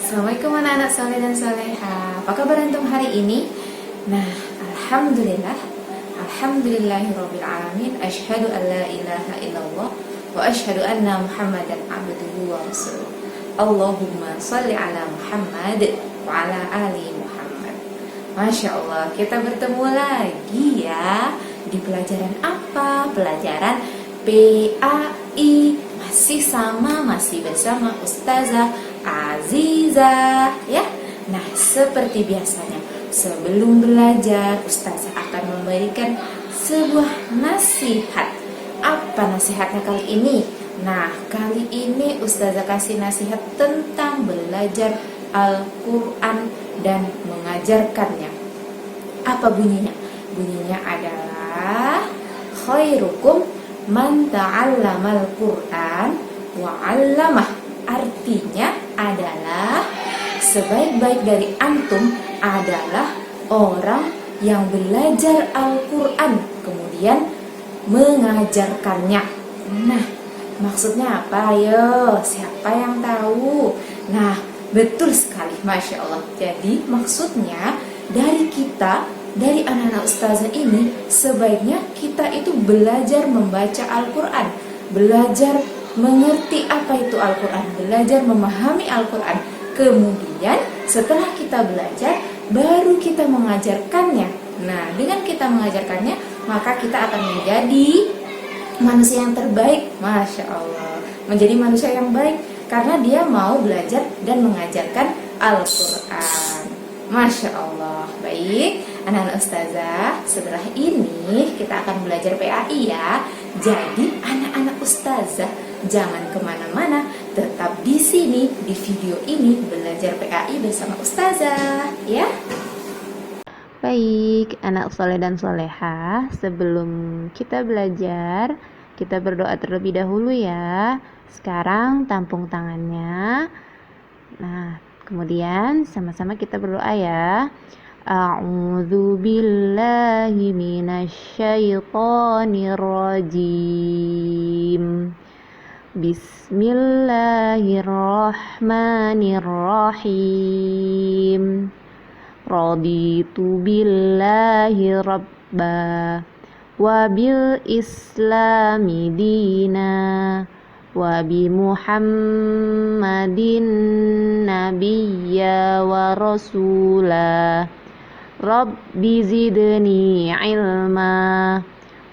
Assalamualaikum anak-anak soleh dan soleha. Apa kabar antum hari ini? Nah, Alhamdulillahirabbil alamin. Asyhadu an la ilaha illallah wa asyhadu anna Muhammadan abduhu wa rasuluh. Allahumma shalli ala Muhammad wa ala ali Muhammad. Masya Allah, kita bertemu lagi ya. Di pelajaran apa? Pelajaran PAI. Masih bersama Ustazah Azizah ya. Nah, seperti biasanya sebelum belajar Ustazah akan memberikan sebuah nasihat. Apa nasihatnya kali ini? Nah, kali ini Ustazah kasih nasihat tentang belajar Al-Quran dan mengajarkannya. Apa bunyinya? Bunyinya adalah khairukum man ta'allamal Qur'an wa 'allamah. Artinya adalah sebaik-baik dari antum adalah orang yang belajar Al-Quran kemudian mengajarkannya. Nah, maksudnya apa? Ayo, siapa yang tahu? Nah, betul sekali, Masya Allah. Jadi maksudnya dari kita, dari anak-anak ustazah ini, sebaiknya kita itu belajar membaca Al-Quran, belajar mengerti apa itu Al-Quran, belajar memahami Al-Quran. Kemudian setelah kita belajar, baru kita mengajarkannya. Nah, dengan kita mengajarkannya, maka kita akan menjadi manusia yang terbaik. Masya Allah, menjadi manusia yang baik karena dia mau belajar dan mengajarkan Al-Quran. Masya Allah. Baik, anak-anak ustazah, setelah ini kita akan belajar PAI ya. Jadi anak-anak ustazah jangan kemana-mana, tetap di sini di video ini belajar PAI bersama ustazah ya. Baik, anak soleh dan soleha, sebelum kita belajar, kita berdoa terlebih dahulu ya. Sekarang tampung tangannya. Nah, kemudian sama-sama kita berdoa ya. A'udzu billahi minasyaitonir rajim. Bismillahirrahmanirrahim. Raditu billahi rabba wa bil islami dina wa bi Muhammadin nabiyya wa rasula. Rabbi zidni ilma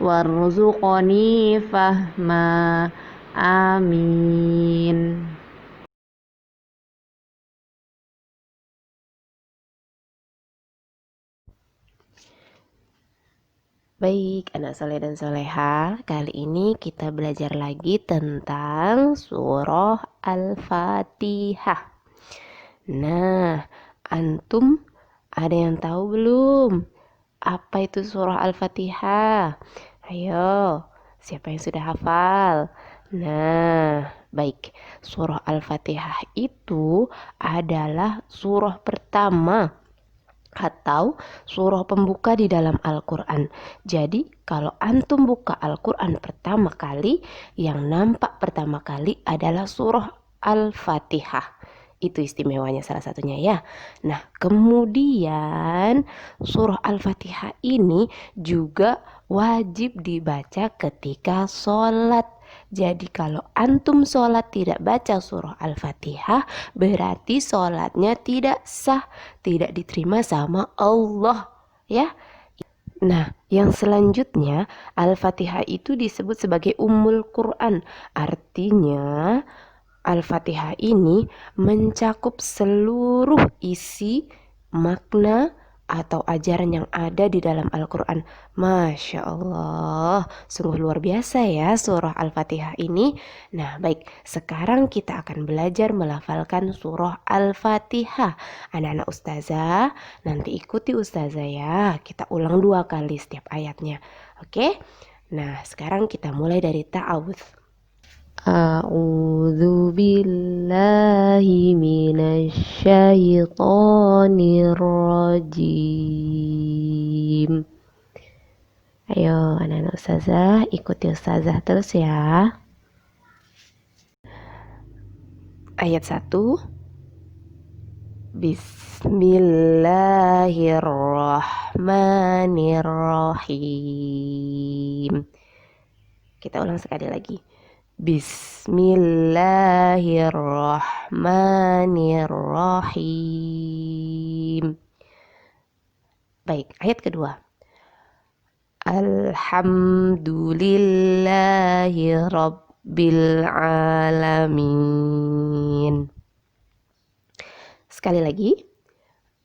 warzuqni fahma. Amin. Baik, anak soleh dan soleha, kali ini kita belajar lagi tentang surah Al-Fatihah. Nah, antum ada yang tahu belum? Apa itu surah Al-Fatihah? Ayo, siapa yang sudah hafal? Nah, baik, surah Al-Fatihah itu adalah surah pertama atau surah pembuka di dalam Al-Quran. Jadi kalau antum buka Al-Quran pertama kali, yang nampak pertama kali adalah surah Al-Fatihah. Itu istimewanya salah satunya ya. Nah, kemudian surah Al-Fatihah ini juga wajib dibaca ketika sholat. Jadi kalau antum sholat tidak baca surah Al-Fatihah, berarti sholatnya tidak sah, tidak diterima sama Allah ya. Nah, yang selanjutnya Al-Fatihah itu disebut sebagai Ummul Quran. Artinya Al-Fatihah ini mencakup seluruh isi, makna, atau ajaran yang ada di dalam Al-Quran. Masya Allah, sungguh luar biasa ya surah Al-Fatihah ini. Nah baik, sekarang kita akan belajar melafalkan surah Al-Fatihah. Anak-anak ustazah, nanti ikuti ustazah ya. Kita ulang 2 kali setiap ayatnya. Oke? Nah sekarang kita mulai dari ta'awudz. A'udzu billahi minasyaitonir rajim. Ayo anak-anak ustazah, ikuti ustazah terus ya. Ayat 1. Bismillahirrahmanirrahim. Kita ulang sekali lagi. Bismillahirrahmanirrahim. Baik, ayat kedua. Alhamdulillahi rabbil alamin. Sekali lagi.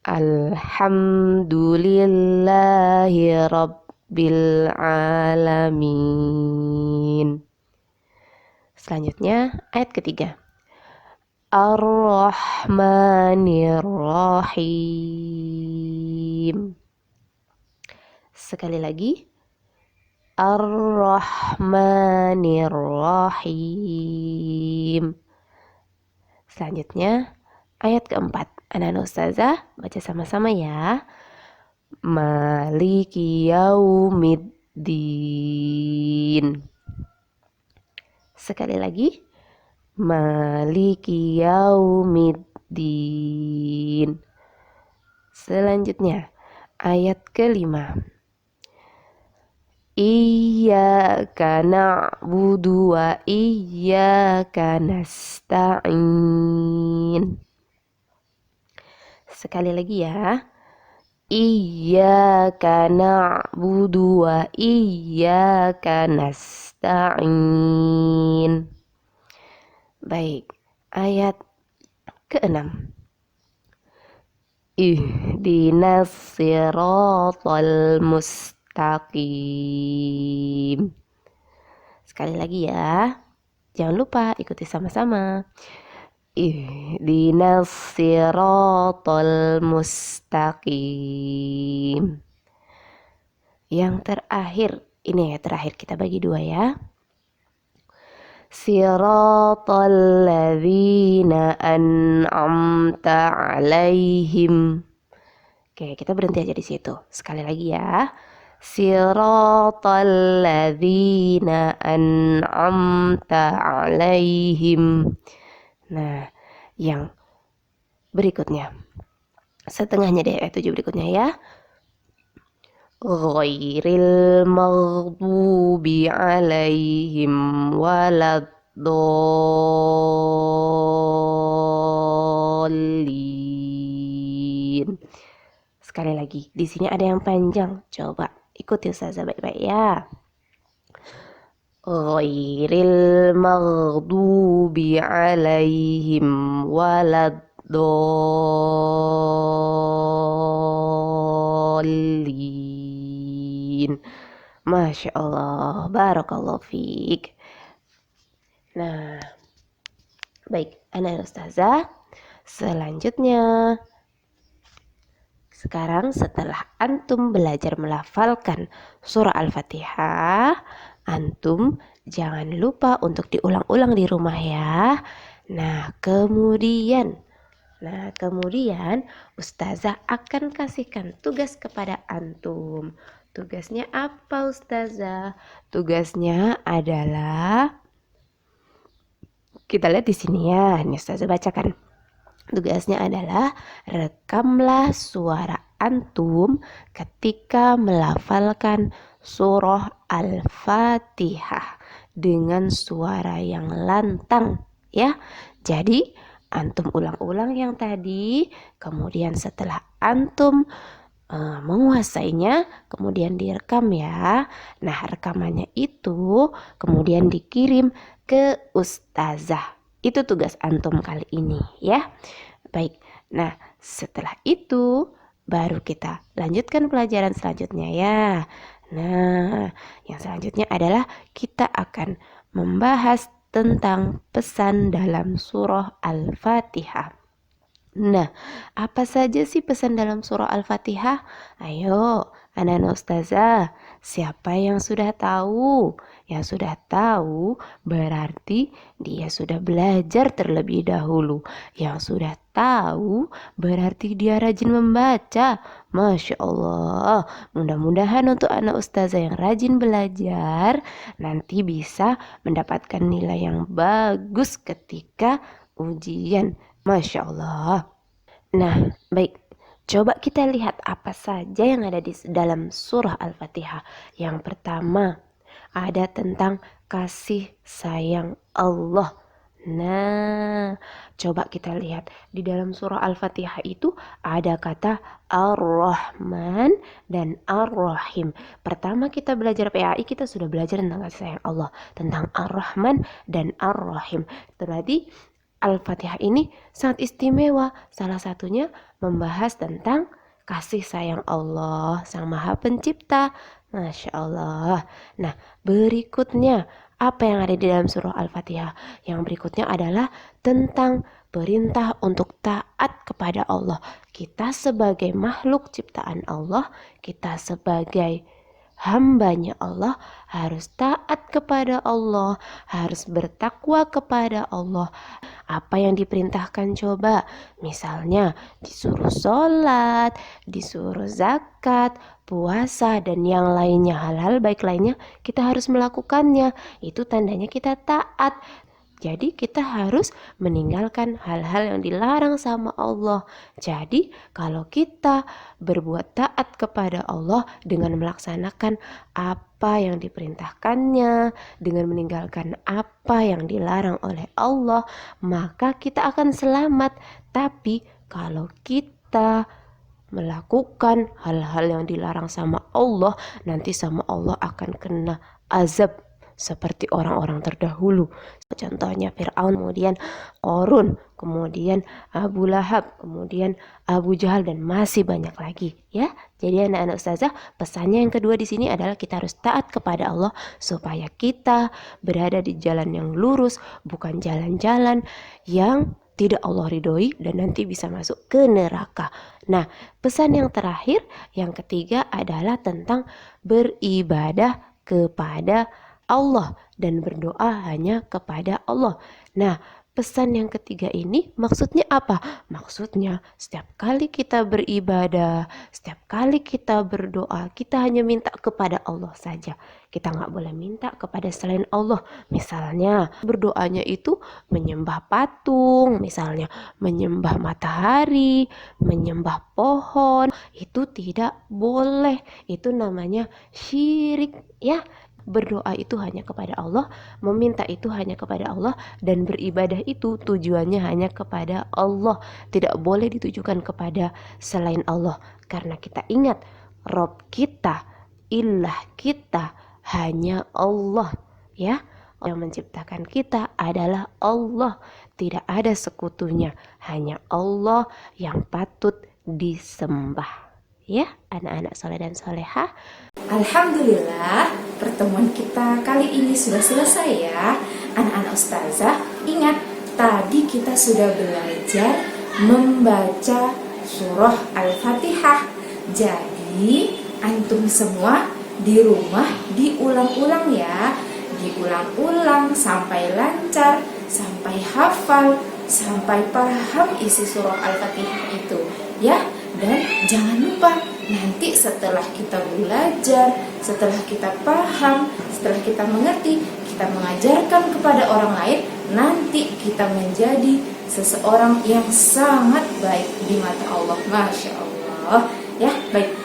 Alhamdulillahi rabbil alamin. Selanjutnya ayat ketiga. Ar-Rahmanir-Rahim. Sekali lagi. Ar-Rahmanir-Rahim. Selanjutnya ayat keempat. Anak-anak ustazah baca sama-sama ya. Maliki yaumiddin. Sekali lagi. Maliki yaumiddin. Selanjutnya ayat kelima. Iyyaka na'budu wa iyyaka nasta'in. Sekali lagi ya. Iyyaka na'budu wa iyyaka nasta'in. Baik, ayat ke-6. Ihdinas siratal mustaqim. Sekali lagi ya. Jangan lupa ikuti sama-sama. Ihdinas siratal mustaqim. Yang terakhir, ini ya terakhir kita bagi dua ya. Siratal ladzina an'amta 'alaihim. Oke, kita berhenti aja di situ. Sekali lagi ya. Siratal ladzina an'amta 'alaihim. Nah, yang berikutnya. Setengahnya deh ayat 7 berikutnya ya. Ghairil maghdubi 'alaihim waladdallin. Sekali lagi, di sini ada yang panjang. Coba ikuti ustazah baik-baik ya. Ghairil maghdubi 'alaihim waladdallin. Masya Allah, barakallahu fiik. Nah, baik, anak ustazah. Selanjutnya, sekarang setelah antum belajar melafalkan surah Al-Fatihah, antum jangan lupa untuk diulang-ulang di rumah ya. Nah, kemudian ustazah akan kasihkan tugas kepada antum. Tugasnya apa ustazah? Tugasnya adalah, kita lihat di sini ya. Ini ustazah bacakan. Tugasnya adalah rekamlah suara antum ketika melafalkan surah Al-Fatihah dengan suara yang lantang ya. Jadi antum ulang-ulang yang tadi, kemudian setelah antum menguasainya, kemudian direkam ya. Nah, rekamannya itu kemudian dikirim ke ustazah. Itu tugas antum kali ini ya. Baik, nah setelah itu baru kita lanjutkan pelajaran selanjutnya ya. Nah, yang selanjutnya adalah kita akan membahas tentang pesan dalam surah Al-Fatihah. Nah, apa saja sih pesan dalam surah Al-Fatihah? Ayo, anak-anak ustazah, siapa yang sudah tahu? Yang sudah tahu berarti dia sudah belajar terlebih dahulu. Yang sudah tahu berarti dia rajin membaca. Masya Allah, mudah-mudahan untuk anak ustazah yang rajin belajar nanti bisa mendapatkan nilai yang bagus ketika ujian. Masya Allah. Nah, baik. Coba kita lihat apa saja yang ada di dalam surah Al-Fatihah. Yang pertama, ada tentang kasih sayang Allah. Nah, coba kita lihat di dalam surah Al-Fatihah itu ada kata Ar-Rahman dan Ar-Rahim. Pertama kita belajar PAI, kita sudah belajar tentang kasih sayang Allah, tentang Ar-Rahman dan Ar-Rahim. Berarti Al-Fatihah ini sangat istimewa. Salah satunya membahas tentang kasih sayang Allah, Sang Maha Pencipta. Masya Allah. Nah, berikutnya, apa yang ada di dalam surah Al-Fatihah? Yang berikutnya adalah tentang perintah untuk taat kepada Allah. Kita sebagai makhluk ciptaan Allah, kita sebagai hambanya Allah harus taat kepada Allah, harus bertakwa kepada Allah. Apa yang diperintahkan coba? Misalnya disuruh sholat, disuruh zakat, puasa, dan yang lainnya, hal-hal baik lainnya, kita harus melakukannya. Itu tandanya kita taat. Jadi kita harus meninggalkan hal-hal yang dilarang sama Allah. Jadi kalau kita berbuat taat kepada Allah dengan melaksanakan apa yang diperintahkannya, dengan meninggalkan apa yang dilarang oleh Allah, maka kita akan selamat. Tapi kalau kita melakukan hal-hal yang dilarang sama Allah, nanti sama Allah akan kena azab seperti orang-orang terdahulu. Contohnya Fir'aun, kemudian Qarun, kemudian Abu Lahab, kemudian Abu Jahal, dan masih banyak lagi ya. Jadi anak-anak ustazah, pesannya yang kedua di sini adalah kita harus taat kepada Allah supaya kita berada di jalan yang lurus, bukan jalan-jalan yang tidak Allah ridhoi dan nanti bisa masuk ke neraka. Nah, pesan yang terakhir, yang ketiga adalah tentang beribadah kepada Allah dan berdoa hanya kepada Allah. Nah, pesan yang ketiga ini maksudnya apa? Maksudnya setiap kali kita beribadah, setiap kali kita berdoa, kita hanya minta kepada Allah saja. Kita nggak boleh minta kepada selain Allah. Misalnya berdoanya itu menyembah patung, misalnya menyembah matahari, menyembah pohon. Itu tidak boleh. Itu namanya syirik ya. Berdoa itu hanya kepada Allah, meminta itu hanya kepada Allah, dan beribadah itu tujuannya hanya kepada Allah. Tidak boleh ditujukan kepada selain Allah. Karena kita ingat, Rob kita, ilah kita hanya Allah. Ya, yang menciptakan kita adalah Allah. Tidak ada sekutunya, hanya Allah yang patut disembah. Ya, anak-anak soleh dan solehah. Alhamdulillah, pertemuan kita kali ini sudah selesai ya. Anak-anak ustazah, ingat tadi kita sudah belajar membaca surah Al-Fatihah. Jadi, antum semua di rumah diulang-ulang ya. Diulang-ulang sampai lancar, sampai hafal, sampai paham isi surah Al-Fatihah itu ya. Dan jangan lupa, nanti setelah kita belajar, setelah kita paham, setelah kita mengerti, kita mengajarkan kepada orang lain, nanti kita menjadi seseorang yang sangat baik di mata Allah. Masya Allah. Ya, baik.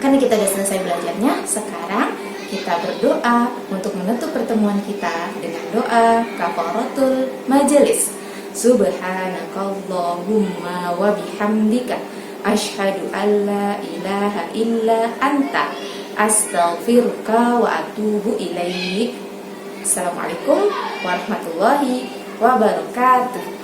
Karena kita sudah selesai belajarnya, sekarang kita berdoa untuk menutup pertemuan kita dengan doa kafaratul majelis. Subhanakallahumma wa bihamdika asyhadu an la ilaha illa anta astaghfiruka wa atubu ilaik. Assalamualaikum warahmatullahi wabarakatuh.